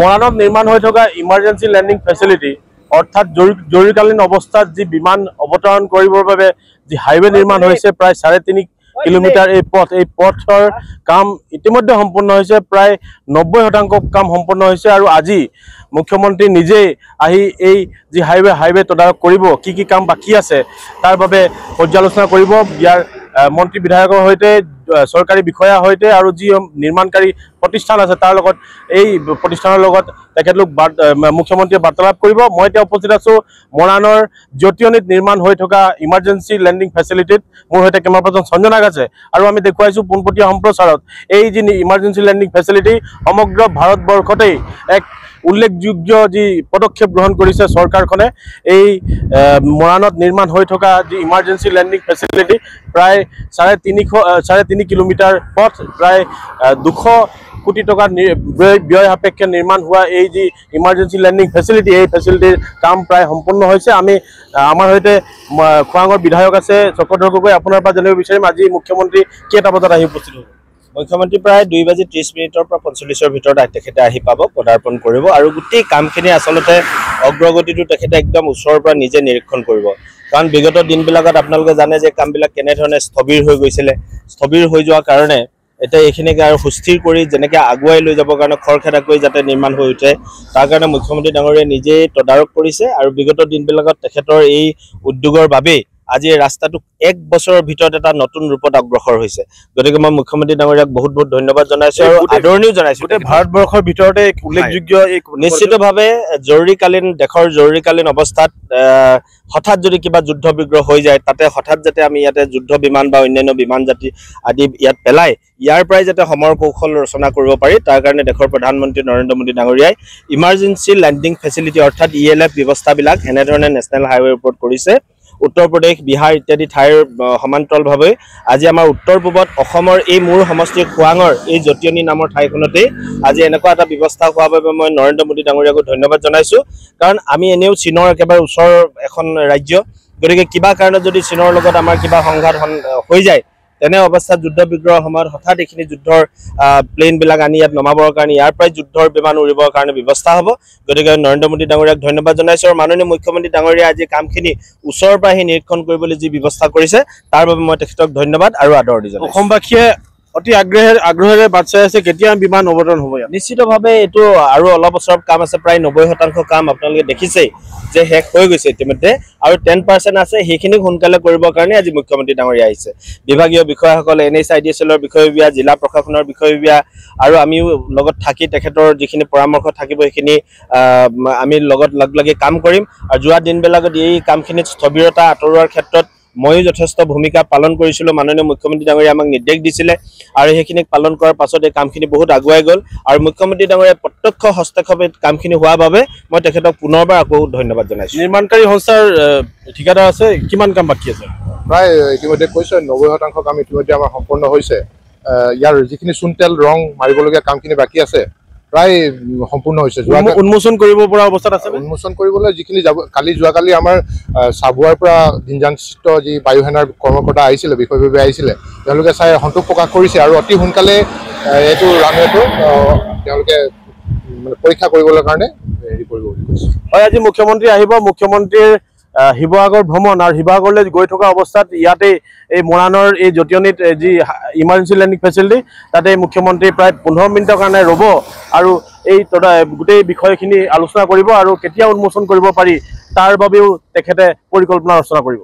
মৰাণত নিৰ্মাণ হৈ থকা ইমাৰ্জেঞ্চি লেণ্ডিং ফেচিলিটি অৰ্থাৎ জৰুৰীকালীন অৱস্থাত যি বিমান অৱতৰণ কৰিবৰ বাবে যি হাইৱে নিৰ্মাণ হৈছে প্ৰায় 3.5 কিলোমিটাৰ এই পথৰ কাম ইতিমধ্যে সম্পূৰ্ণ হৈছে। প্ৰায় 90% কাম সম্পূৰ্ণ হৈছে আৰু আজি মুখ্যমন্ত্ৰী নিজেই আহি এই যি হাইৱে তদাৰক কৰিব, কি কাম বাকী আছে তাৰ বাবে পৰ্যালোচনা কৰিব। ইয়াৰ মন্ত্ৰী বিধায়কৰ সৈতে চৰকাৰী বিষয়াৰ সৈতে আৰু যি নিৰ্মাণকাৰী প্ৰতিষ্ঠান আছে তাৰ লগত এই প্ৰতিষ্ঠানৰ লগত তেখেতলোক মুখ্যমন্ত্ৰীয়ে বাৰ্তালাপ কৰিব। মই এতিয়া উপস্থিত আছোঁ মৰাণৰ জটিয়নিত নিৰ্মাণ হৈ থকা ইমাৰ্জেঞ্চি লেণ্ডিং ফেচিলিটিত। মোৰ সৈতে কেমেৰা পাৰ্চন সঞ্জনা আছে আৰু আমি দেখুৱাইছোঁ পোনপটীয়া সম্প্ৰচাৰত এই যি ইমাৰ্জেঞ্চি লেণ্ডিং ফেচিলিটি সমগ্ৰ ভাৰতবৰ্ষতেই এক উল্লেখযোগ্য যি পদক্ষেপ গ্ৰহণ কৰিছে চৰকাৰখনে। এই মৰাণত নিৰ্মাণ হৈ থকা যি ইমাৰ্জেঞ্চি লেণ্ডিং ফেচিলিটি প্ৰায় 3.5 কিলোমিটাৰ পথ, প্ৰায় 200 কোটি টকা ব্যয় সাপেক্ষে নিৰ্মাণ হোৱা এই যি ইমাৰ্জেঞ্চি লেণ্ডিং ফেচিলিটি, এই ফেচিলিটিৰ কাম প্ৰায় সম্পূৰ্ণ হৈছে। আমাৰ সৈতে খোৱাঙৰ বিধায়ক আছে চক্ৰধৰ গগৈ, আপোনাৰ পৰা জানিব বিচাৰিম আজি মুখ্যমন্ত্ৰী কেইটা বজাত আহি উপস্থিত হ'ব? মুখ্যমন্ত্ৰী প্ৰায় 2:30 পৰা 45 ভিতৰত তেখেতে আহি পাব, পদাৰ্পণ কৰিব আৰু গোটেই কামখিনি আচলতে অগ্ৰগতিটো তেখেতে একদম ওচৰৰ পৰা নিজে নিৰীক্ষণ কৰিব। কাৰণ বিগত দিনবিলাকত আপোনালোকে জানে যে কামবিলাক কেনেধৰণে স্থবিৰ হৈ গৈছিলে। স্থবিৰ হৈ যোৱাৰ কাৰণে এতিয়া এইখিনিক আৰু সুস্থিৰ কৰি যেনেকৈ আগুৱাই লৈ যাবৰ কাৰণে খৰখেদাকৈ যাতে নিৰ্মাণ হৈ উঠে তাৰ কাৰণে মুখ্যমন্ত্ৰী ডাঙৰীয়াই নিজেই তদাৰক কৰিছে আৰু বিগত দিনবিলাকত তেখেতৰ এই উদ্যোগৰ বাবেই আজি এই ৰাস্তাটো 1 বছৰৰ ভিতৰত এটা নতুন ৰূপত অগ্ৰসৰ হৈছে। গতিকে মই মুখ্যমন্ত্ৰী ডাঙৰীয়াক বহুত ধন্যবাদ জনাইছোঁ আৰু আদৰণিও জনাইছোঁ। ভাৰতবৰ্ষৰ ভিতৰতে উল্লেখযোগ্য নিশ্চিতভাৱে দেশৰ জৰুৰীকালীন অৱস্থাত হঠাৎ যদি কিবা যুদ্ধ বিগ্ৰহ হৈ যায়, তাতে হঠাৎ যাতে আমি ইয়াতে যুদ্ধ বিমান বা অন্যান্য বিমান জাতি আদি ইয়াত পেলাই ইয়াৰ পৰাই যাতে সমৰ কৌশল ৰচনা কৰিব পাৰি তাৰ কাৰণে দেশৰ প্ৰধানমন্ত্ৰী নৰেন্দ্ৰ মোদী ডাঙৰীয়াই ইমাৰ্জেঞ্চি লেণ্ডিং ফেচিলিটি অৰ্থাৎ ELF ব্যৱস্থাবিলাক এনেধৰণে নেশ্যনেল হাইৱেৰ ওপৰত কৰিছে। উত্তৰ প্ৰদেশ, বিহাৰ ইত্যাদি ঠাইৰ সমান্তৰালভাৱে আজি আমাৰ উত্তৰ পূবত অসমৰ এই মূল সমষ্টি খোৱাঙৰ এই জটিয়নি নামৰ ঠাইখনতেই আজি এনেকুৱা এটা ব্যৱস্থা হোৱাৰ বাবে মই নৰেন্দ্ৰ মোদী ডাঙৰীয়াকো ধন্যবাদ জনাইছোঁ। কাৰণ আমি এনেও চীনৰ একেবাৰে ওচৰৰ এখন ৰাজ্য, গতিকে কিবা কাৰণত যদি চীনৰ লগত আমাৰ কিবা সংঘাত হৈ যায় তেনে অৱস্থাত যুদ্ধ বিগ্ৰহৰ সময়ত হঠাৎ এইখিনি যুদ্ধৰ প্লেইনবিলাক আনি ইয়াত নমাবৰ কাৰণে ইয়াৰ পৰাই যুদ্ধৰ বিমান উৰিবৰ কাৰণে ব্যৱস্থা হ'ব। গতিকে নৰেন্দ্ৰ মোদী ডাঙৰীয়াক ধন্যবাদ জনাইছোঁ আৰু মাননীয় মুখ্যমন্ত্ৰী ডাঙৰীয়াই আজি কামখিনি ওচৰৰ পৰা আহি নিৰীক্ষণ কৰিবলৈ যি ব্যৱস্থা কৰিছে তাৰ বাবে মই তেখেতক ধন্যবাদ আৰু আদৰণি জনাইছোঁ। অসমবাসীয়ে অতি আগ্ৰহেৰে বাট চাই আছে কেতিয়া বিমান অৱতৰণ হ'ব ইয়াত। নিশ্চিতভাৱে এইটো আৰু অলপ বছৰ কাম আছে, প্ৰায় 90% কাম আপোনালোকে দেখিছেই যে শেষ হৈ গৈছে ইতিমধ্যে আৰু 10% আছে, সেইখিনি সোনকালে কৰিবৰ কাৰণে আজি মুখ্যমন্ত্ৰী ডাঙৰীয়া আহিছে। বিভাগীয় বিষয়াসকলে NHIDCL বিষয়ববীয়া, জিলা প্ৰশাসনৰ বিষয়ববীয়া আৰু আমিও লগত থাকি তেখেতৰ যিখিনি পৰামৰ্শ থাকিব সেইখিনি আমি লগত লগ লাগি কাম কৰিম আৰু যোৱা দিনবিলাকত এই কামখিনিত স্থবিৰতা আঁতৰোৱাৰ ক্ষেত্ৰত ময়ো যথেষ্ট ভূমিকা পালন কৰিছিলোঁ। মাননীয় মুখ্যমন্ত্ৰী ডাঙৰীয়াই আমাক নিৰ্দেশ দিছিলে আৰু সেইখিনিক পালন কৰাৰ পাছত এই কামখিনি বহুত আগুৱাই গ'ল আৰু মুখ্যমন্ত্ৰী ডাঙৰীয়াই প্ৰত্যক্ষ হস্তক্ষেপে কামখিনি হোৱাৰ বাবে মই তেখেতক পুনৰবাৰ আকৌ ধন্যবাদ জনাইছোঁ। নিৰ্মাণকাৰী সংস্থাৰ ঠিকাদাৰ আছে, কিমান কাম বাকী আছে? প্ৰায় ইতিমধ্যে কৈছে 90% কাম ইতিমধ্যে আমাৰ সম্পূৰ্ণ হৈছে। ইয়াৰ যিখিনি চূণতেল ৰং মাৰিবলগীয়া কামখিনি বাকী আছে প্ৰায় সম্পূৰ্ণ হৈছে। উন্মোচন কৰিব পৰা অৱস্থাত আছে। উন্মোচন কৰিবলৈ যিখিনি যোৱাকালি আমাৰ চাবুৱাৰ পৰা দিনজানস্থিত যি বায়ুসেনাৰ কৰ্মকৰ্তা আহিছিলে, বিষয়ববীয়া আহিছিলে, তেওঁলোকে চাই সন্তোষ প্ৰকাশ কৰিছে আৰু অতি সোনকালে এইটো ৰানৱেটো তেওঁলোকে পৰীক্ষা কৰিবলৈ কাৰণে হেৰি কৰিব বুলি কৈছে। হয়, আজি মুখ্যমন্ত্ৰী আহিব। মুখ্যমন্ত্ৰীৰ শিৱসাগৰ ভ্ৰমণ আৰু শিৱসাগৰলৈ গৈ থকা অৱস্থাত ইয়াতে এই মৰাণৰ এই জটিয়নিত যি ইমাৰ্জেঞ্চি লেণ্ডিং ফেচিলিটি তাতে মুখ্যমন্ত্ৰী প্ৰায় 15 মিনিটৰ কাৰণে ৰ'ব আৰু এই গোটেই বিষয়খিনি আলোচনা কৰিব আৰু কেতিয়া উন্মোচন কৰিব পাৰি তাৰ বাবেও তেখেতে পৰিকল্পনা ৰচনা কৰিব।